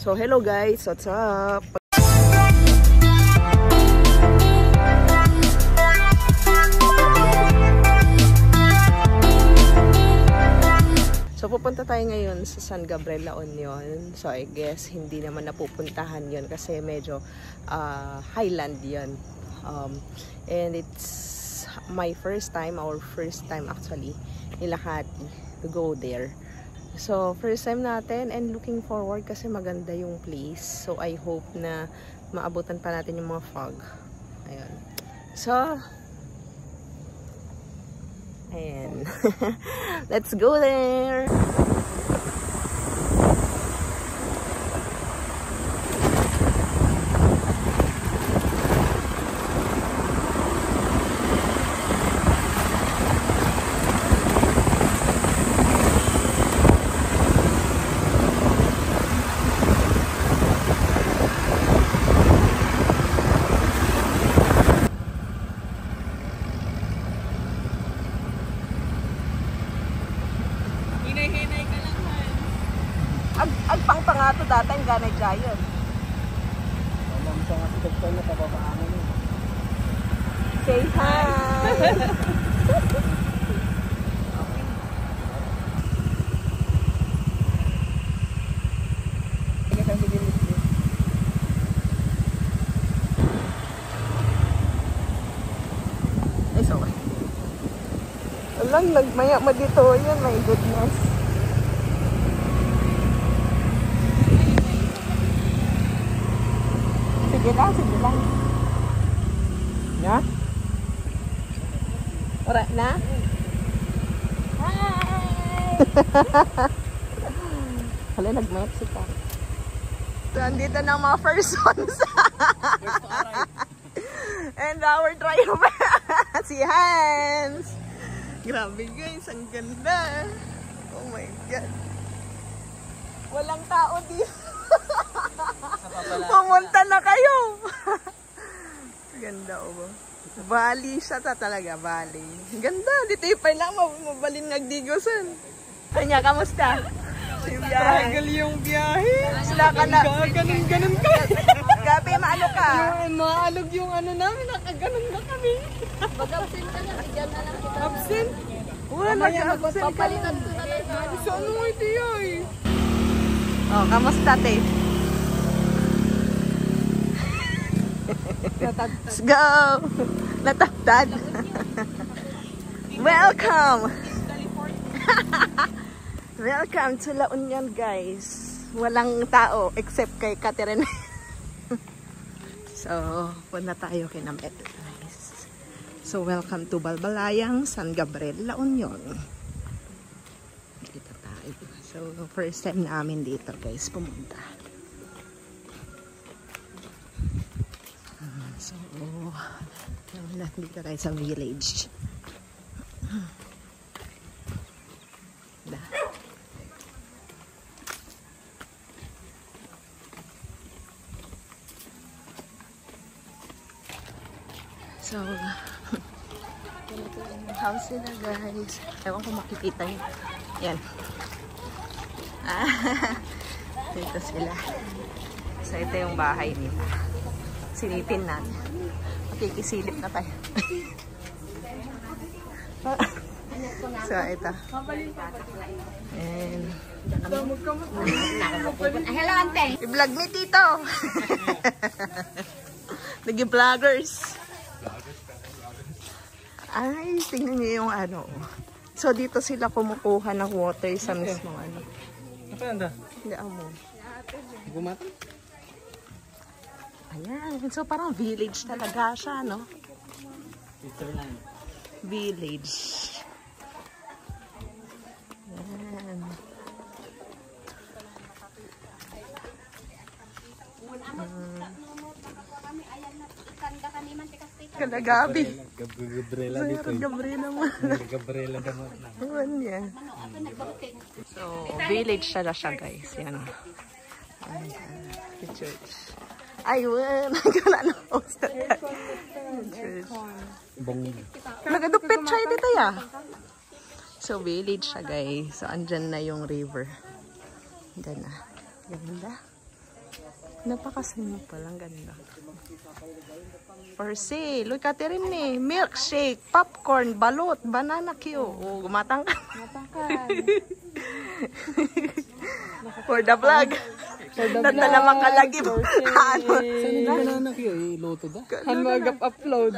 So hello guys, what's up? So pupunta tayo ngayon sa San Gabriel, La Union. So I guess hindi naman napupuntahan yon kasi medyo highland yon. And it's my first time, our first time actually, nilakati to go there. So first time natin and looking forward kasi maganda yung place. So I hope na maabutan pa natin yung mga fog. Ayun. So ayan. Let's go there. Agpang-pangato dati ang ganay giant. Alam sa nga si Dr. na pababaangan yun. Say hi! Ay, so alam, nagmaya mo dito yun, my goodness. Sige lang. Ya? Ora na? Hi! Hala, nag-Mexico. So, andito na mga persons. And our driver, si Hans. Grabe guys, ang ganda. Oh my God. Walang tao dito. Pumunta na kayo. Ganda o ba? Bali siya talaga, Bali. Ganda, dito yung pa lang mabalin nagdigosan. Kanya, kamusta? Tagal yung biyahe. Sila ka na. Ganun ka. Gabi, maano ka? Maalog yung ano namin, nakaganon na kami. Mag-absent ka na, bigyan na lang kita. Absent? Wala, nag-absent ka. Papalitan ko na lang. Sa ano nga ito yun? Oh, kamusta te? Let's go! Natagtad! Welcome! Welcome to La Union guys. Walang tao except kay Catherine. So, punta tayo kay Namet guys. So, welcome to Balbalayang, San Gabriel, La Union. Dito tayo. So, first time namin dito guys pumunta. So, dito tayo sa village. So, ganito yung house nila guys. Ewan ko makikita nyo. Yan. Dito sila. So, ito yung bahay nila. Silipin natin. Makikisilip na tayo. So, ito. And Hello, ante. i-vlog ni Tito. Nag-vloggers. Ay, tingnan niyo yung ano. So, dito sila kumukuha ng water sa mismong ano. Apa yan da? Hindi amo. Gumata? Ayan. So, parang village talaga siya, no? Switzerland. Village. Ayan. Kalagabi. Gabriela dito. Gabriela naman. Gabriela naman. Ayan niya. So, village siya guys. Yan. The church. Ayun. Nagkala na post na church. Nagadupit siya dito ya. So, village siya guys. So, andyan na yung river. Ganda. Ganda. Napakasino palang ganda. For sale. Uy, Catherine eh. Milkshake, popcorn, balot, banana Q. Oh, gumatang ka. For the vlog. Natala makalagip. Ano? Saan yung banana kayo? Iluto da? Mag-upload.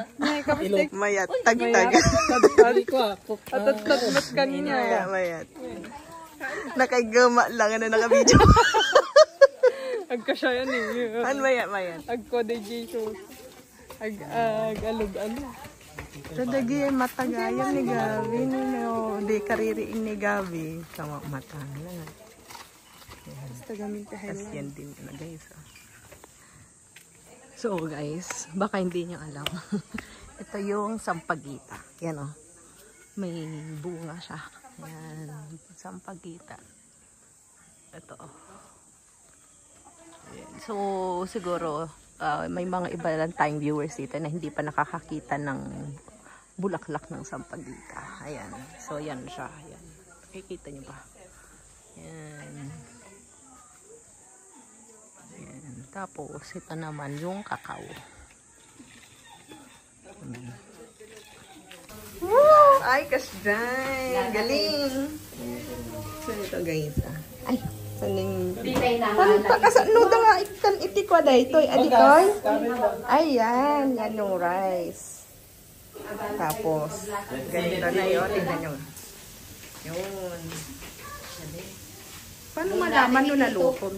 Mayat, tagtag. Hindi ko ako. Mas kanina. Mayat. Nakaigama lang na naka-video. Agkasya yan eh. Ano mayat? Agkode Jesus. Ag-alog-alog. Tadagi matagayan ni Gabi. Di kaririing ni Gabi. Sama mata na. Tapos yan din na guys. So guys, baka hindi nyo alam. Ito yung sampagita. Yan o. May bunga siya. Yan. Sampagita. Ito o. So siguro may mga iba lang tayong viewers dito na hindi pa nakakakita ng bulaklak ng sampagita. Ayan. So yan siya. Ayan. Kikita nyo ba? Yan. Ayan. Tapos ito naman yung kakao. Woo! Ay, kasday! Galing! So ito guys. Ay! Saning... Tanta ka sa nuda nga ikan itikwa day. Ito'y adikoy. Ayan. Yan yung rice. Tapos, ganito na yun. Tingnan nyo. Yun. Paano malaman nyo na lupon?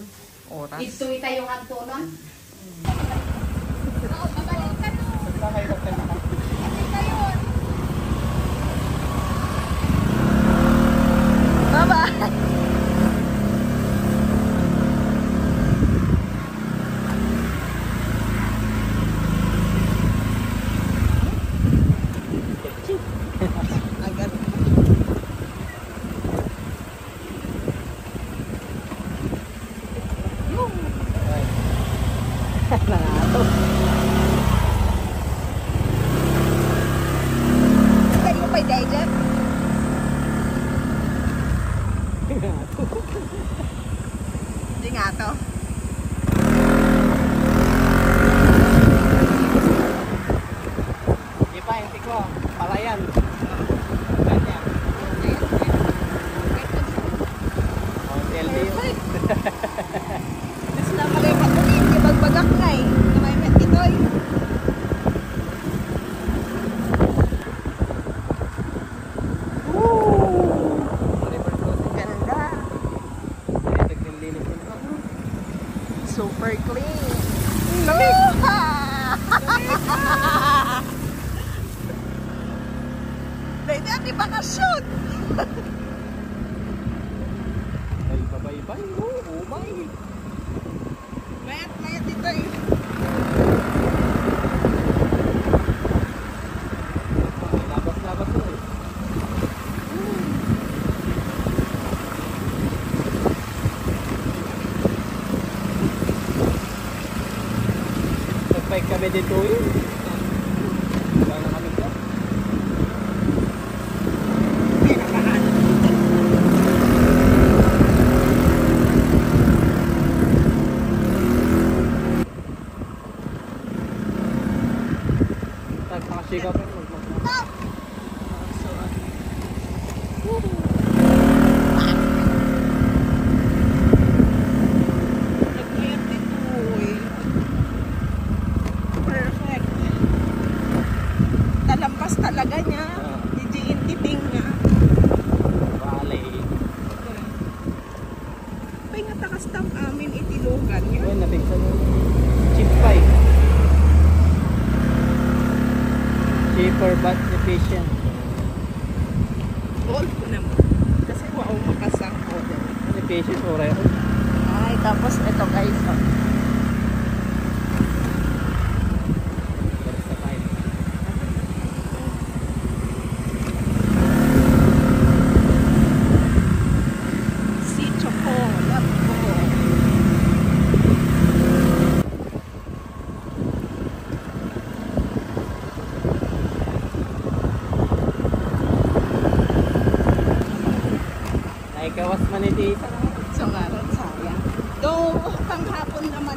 Oras. Ito yung antonon. Bye-bye! Hindi nga to. Hindi pa, hindi ko. Palayan. Ganyan. Perfect. Mas na pala yung patuloy. Hindi magbagak na eh. Kamay met ito'y. Super clean. Pwede at ibakasyon. Ay, babay-bay. Oh my. Mayat dito eh. Labas-labas to eh. Nag-bike kami dito eh. Wala na kami dito. Nagpakasika pa. Nag-mayat dito eh. Perfect. Talampas talaga niya. Hindi nga. Vale. Pay nga takastam amin itilugan niya. Uy, nabigsan yung cheap pie. Cheaper but efficient. All ko naman. Kasi wow makasang ko. Efficient o rin. Ay, tapos ito guys. Oh. Basta tayo. Si Choco. Love ko. Naikawas man ni Tita. So nga ron sayang. Though, panghapon naman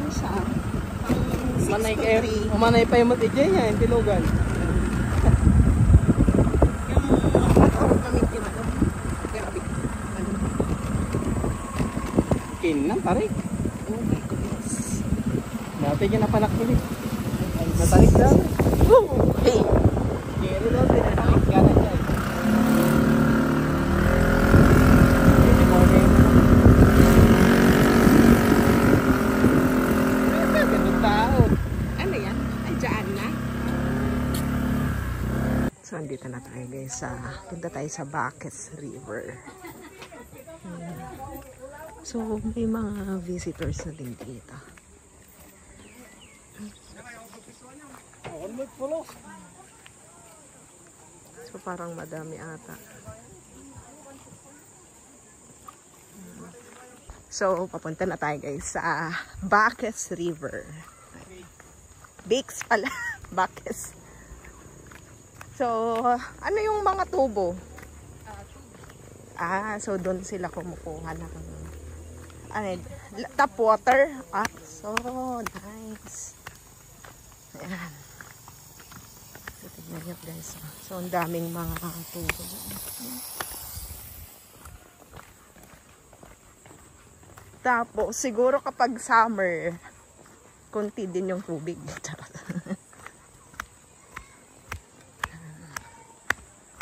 Umanay pa yung mat-ijay niya, yung tilugan. Kinang tarik. Oh my goodness. Dati niya napanak ulit. Natarik daw. Woo! Hey! Kero daw, tinatarik ka na siya. Gandang tao. Ano yan? Ay, dyan na? So, andito na tayo guys. Punta tayo sa Bacchus River. So, may mga visitors na din dito. So, parang madami ata. So, papunta na tayo guys sa Bacchus River. Bix pala. Bacchus. So, ano yung mga tubo? So doon sila kumukuha ng tap water. So nice. Ayan. So, tignan nyo guys. So, ang daming mga tubo. Tapos, siguro kapag summer, konti din yung tubig.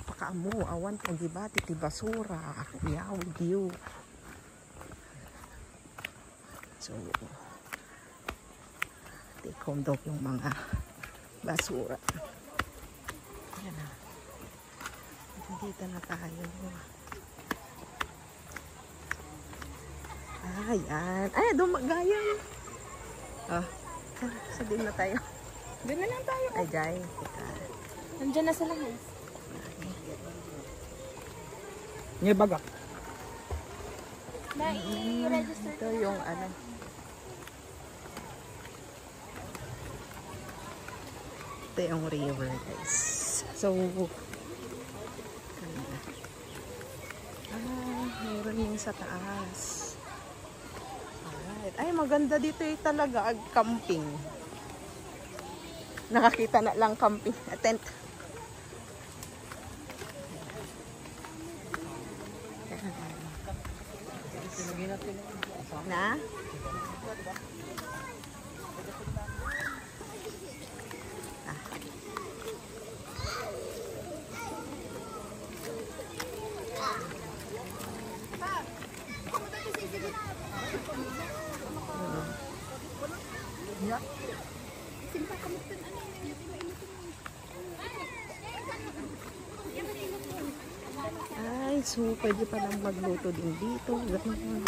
Pakaamu, awan, pagibati, tibasura. Yaw, diyo. So, take home daw yung mga basura. Ayan na. Dito na tayo. Ayan. Ay, dumagayang. So, din na tayo. Doon na lang tayo. Ay, Jai. Teka. Nandiyan na sila guys. Ngay bagak. Na-i-register. Ito yung ano. Ito yung river guys. So, meron yung sa taas. Alright. Ay, maganda dito talaga. Camping. Nakakita na lang camping. Tent. Na? Ay, so pwede palang magluto din dito. Ganun.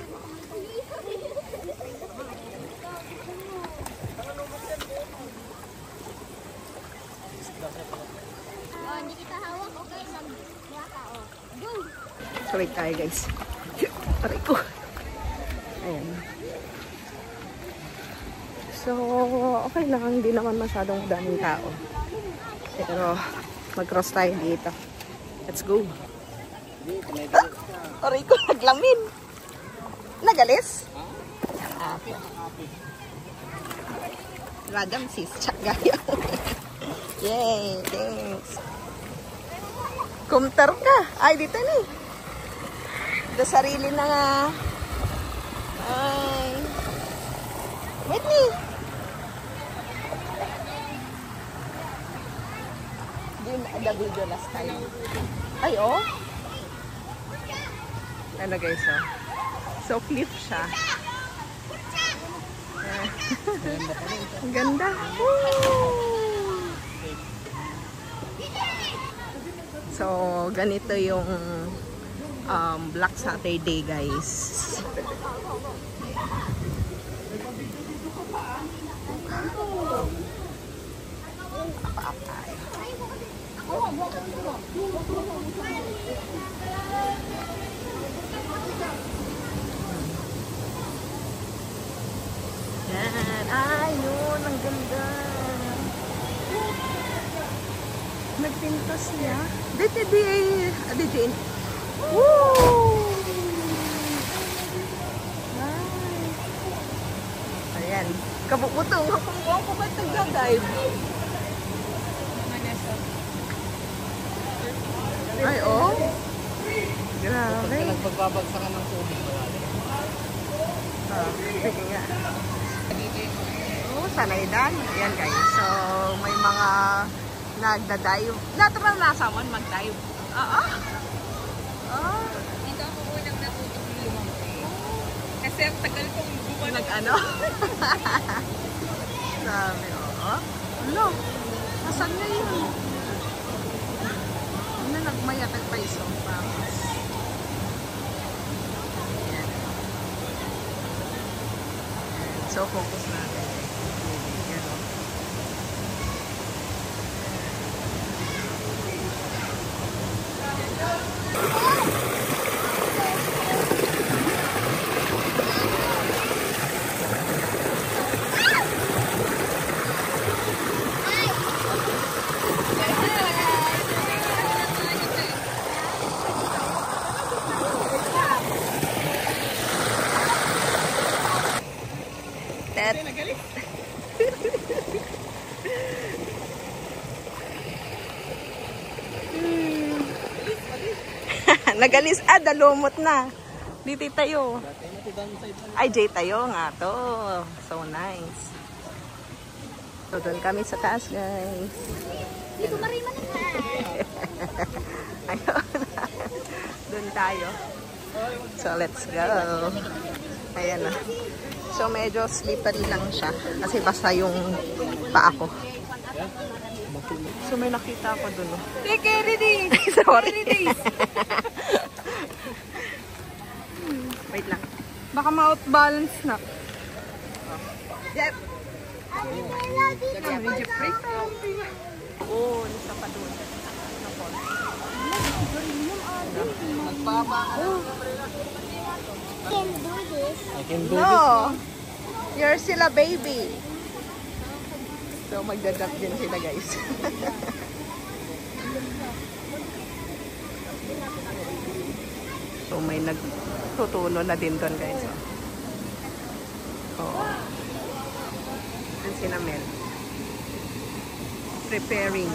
Hindi kita hawak, okay? Go! Sorry tayo guys. Aray ko. Ayan. So, okay lang. Hindi naman masyadong daming tao. Pero, mag-cross tayo dito. Let's go. Aray ko, naglamin. Nagalis? Radam sis. Tsak gaya. Yay, thanks. Kumtar ka. Ay, dito ni. Ito sarili na nga. Ay. Wait ni. Din ada video last time. Ay, oh. Ano guys, oh. So, cliff siya. Ang ganda. Woo! So, ganito yung Black Saturday, guys. Yan. Ay, yun. Ang ganda. Nagpinta siya. Dito. Woo! Nice. Ayan. Ayan. Kabukutong. Kung ko ba't nag-dive? Ay, oh. Grabe. Nagpagbabagsakan ng tubig. Sige nga. Oh, sanaydan. Ayan guys. So, may mga nagda-dive. Natural na someone mag-dive. Oo. Oh. Dito ako unang natutong lumampi. Kasi ang tagal kong gumawa. Nag-ano? Sabi, oo. Ano? Nasaan na yun? Ano, nagmayatag pa iso. Tapos. Ayan. So, focus natin. Ayan, oh. Nagalis, dalumot na. Dito tayo. Ay, Jay tayo nga to. So nice. So, doon kami sa taas, guys. Hindi ko mariman na. Ayun. Doon tayo. So, let's go. Ayan na. So, medyo slippery lang siya. Kasi basta yung paa ko. So, may nakita ako doon. Take it. Sorry. Wait lang. Baka ma-outbalance na. Yep. Medyo freak. Oo, nasa pa doon. I can do this. No! You're still a baby. So, magdadap din sila, guys. So, may nagtutulo na din doon, guys. Oo. Yan si Mel. Preparing.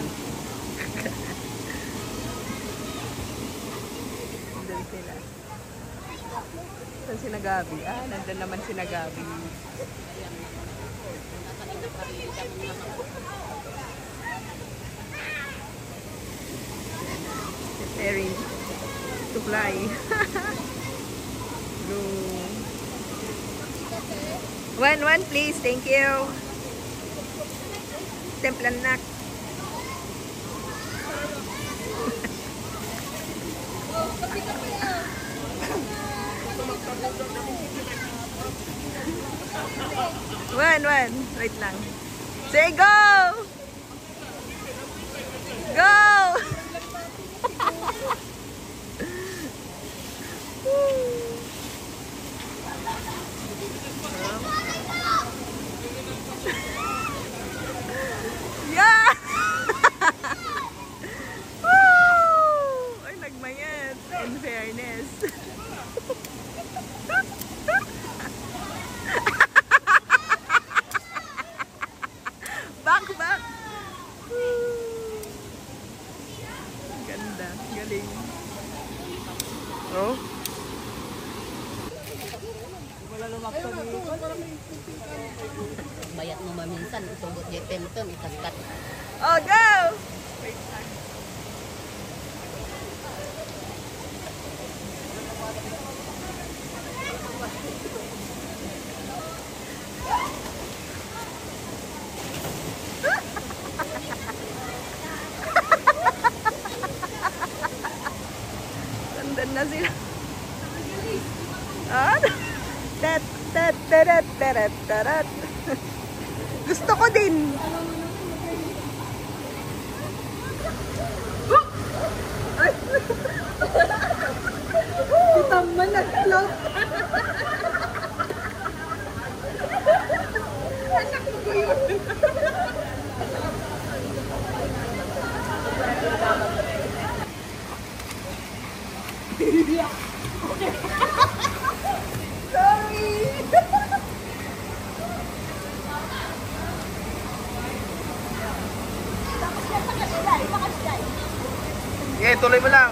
Doon sila. Doon si Gabi. Nandun naman si Gabi. Preparing to fly. Go. One, please. Thank you. Templan nak. One. Wait lang. Say go! Go! Yeah! Woo! Ay, nagmayat. In fairness. Back. Ganda. Galing. Oh. Bayat mo maminsan, isugot di temtem, ikagkat. Oh, go! Wait lang. Sandan na sila. Ah? Tat. Gusto ko din. Tama na flop. Anak ko yun. Sorry. Okay, tuloy mo lang.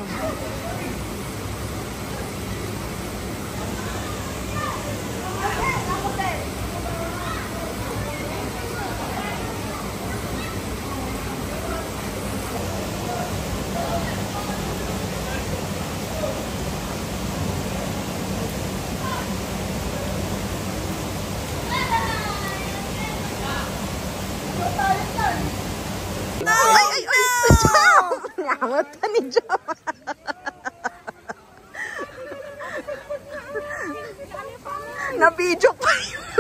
Ay! Jam! Nyangot ka ni Jam. Na-video pa yun.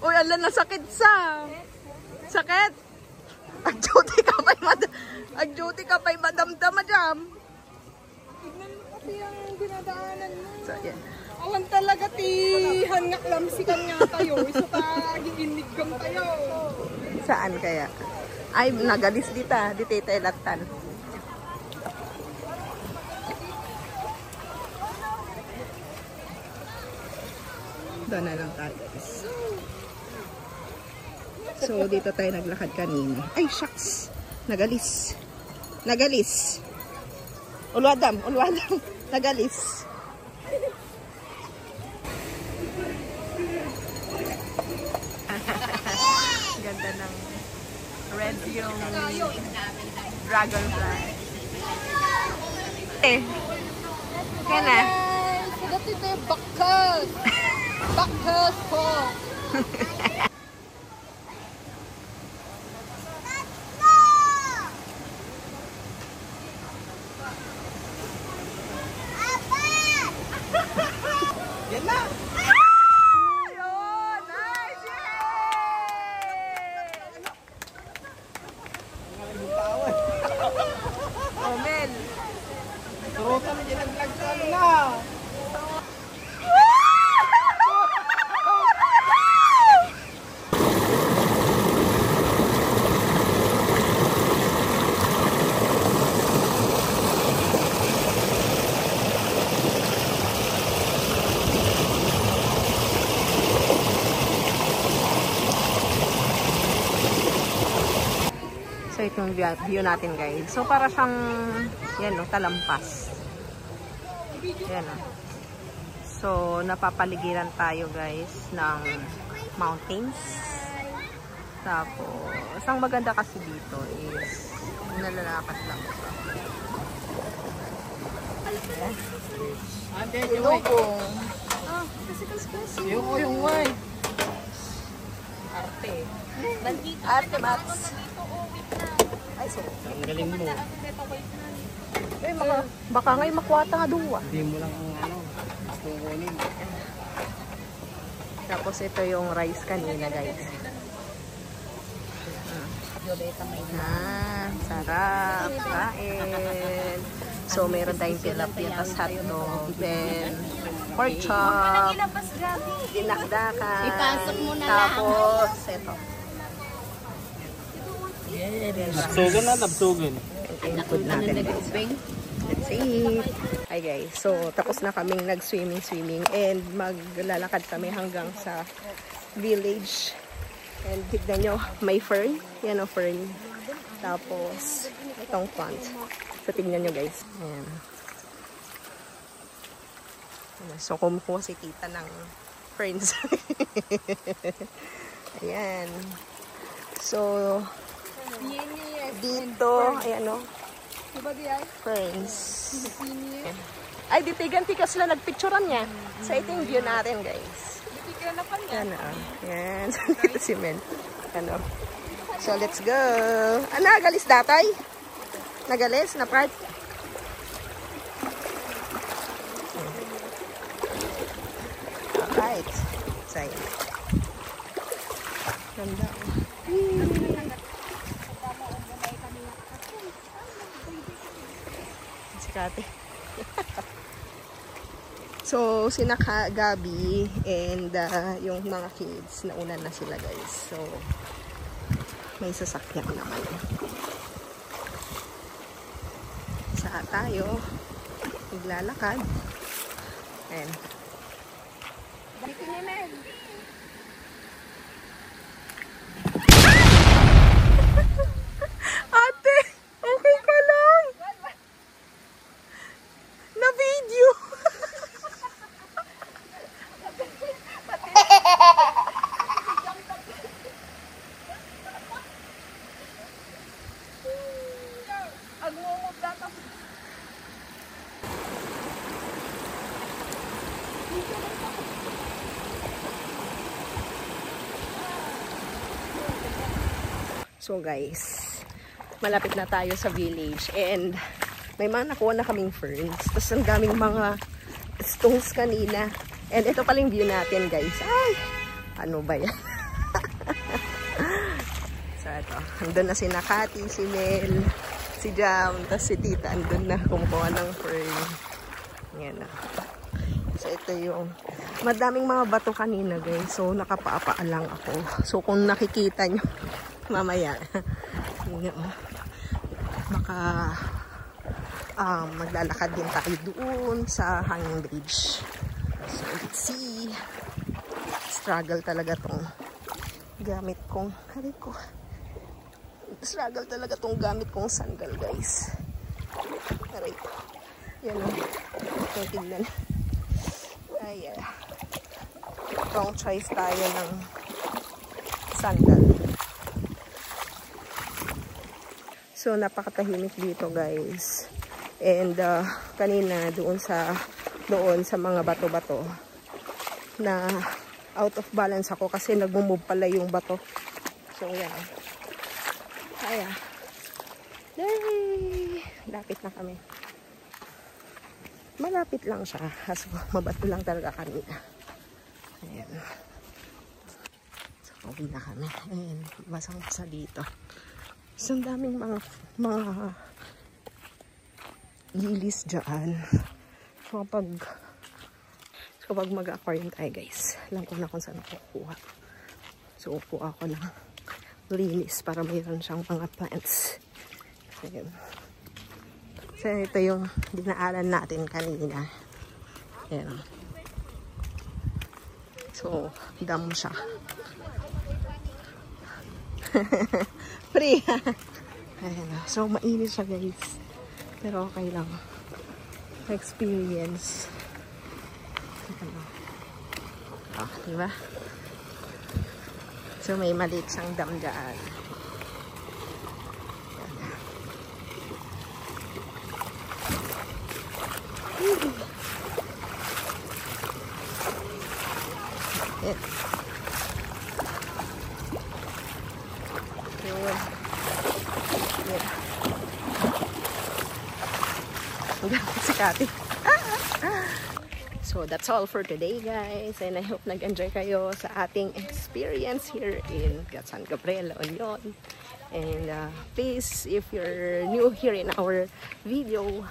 Uy, ala, nasakit sa. Sakit? Ag-duty ka pa'y madamdama, Jam. Tignan mo kasi yung dinadaanan mo. So, yan. Awan talaga tihan nga lamsikan nga tayo. Isa pa giginigam tayo. Saan kaya? Ay, nagalis dita. Dita ilatan. Doon na lang tayo, guys. So, dito tayo naglakad kanina. Ay, shucks! Nagalis. Nagalis. Ulwadam. Nagalis. Ganda ng red yung dragonfly. Kaya na. Dati ito yung bakkas. Bakkas po. Yan na. Ayun! Nice! Oh, Mel. Turutan mo dyan ang vlog sa ano na. So, itong view natin, guys. So, para siyang, yan o, talampas. Yan o. So, napapaligiran tayo, guys, ng mountains. Tapos, ang maganda kasi dito is, nalalakad lang siya. Ande, Ilubong. yung yung way. Arte. Arte, Max. Ay, so. Ang galing mo. Eh, baka ngayon makuwata nga duwa. Hindi mo lang ang ano, gusto kunin. Tapos ito yung rice kanina, guys. Sarap. Kain. So, meron tayong tilapia, tas hotdog, then pork chop, dinakdakan. Ipasok mo na tapos, ito. Nabsugan na, nabsugan. Yung food natin, guys. Let's eat. Hi guys, so tapos na kaming nag-swimming and maglalakad kami hanggang sa village. And tignan nyo, may fern. Yan o, fern. Tapos, itong plant. So tignan nyo guys. Ayan. So kumukuha si tita ng ferns. Ayan. So, dito, ayan o. Ferns. Ay, ditiganti ka sila nagpicturean niya. So, ito yung view natin, guys. Yan o. Yan. Si Mel. Ano. So, let's go. Ah, nagalis datay? Nagalis na part? Alright. So, ayan. Ganda. Kate. So, sina Gabi and yung mga kids, nauna na sila guys. So, may sasakyan naman. Saka tayo, maglalakad. Ayan. Ate, okay ka lang? So guys, malapit na tayo sa village and may mga nakuha na kaming ferns. Tapos ang daming mga stones kanina. And ito pala yung view natin guys. Ay! Ano ba yan? So ito, andun na si Nakati, si Mel, si Jam, tapos si Tita andun na kumukuha ng fern. Yan na. So ito yung madaming mga bato kanina guys. So nakapaapaan lang ako. So kung nakikita nyo mamaya baka maglalakad din tayo doon sa hanging bridge. So let's see. Struggle talaga tong gamit kong sandal guys. Aray. Yan o. Tignan. Ay, wrong choice tayo ng sandal. So, napakatahimik dito guys. And, kanina doon sa mga bato-bato na out of balance ako kasi nagmumove pala yung bato. So, yan. Kaya. Yay! Lapit na kami. Malapit lang siya. Kaso, mabato lang talaga kanina. Ayan. So, uwi na kami. Ayan. Basang-basa dito. So, ang daming mga lilis dyan. So, kapag mag-aquarium tayo guys, alam ko na kung saan ako kukuha. So, kukuha ko ng lilis para mayroon siyang mga plants. Ayan. So, ito yung dinaanan natin kanina. Ayan. So, dam siya. Free. Ayan. So, mainit siya guys. Pero okay lang. Experience. Diba? So, may maliit siyang dam dyan. Ayan. Yun. Ayan. Si Kati. So that's all for today guys, and I hope nag-enjoy kayo sa ating experience here in San Gabriel, La Union. And please, if you're new here in our video,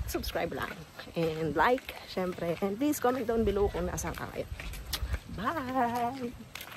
subscribe lang and like syempre, and please comment down below kung nasaan ka kayo. Bye!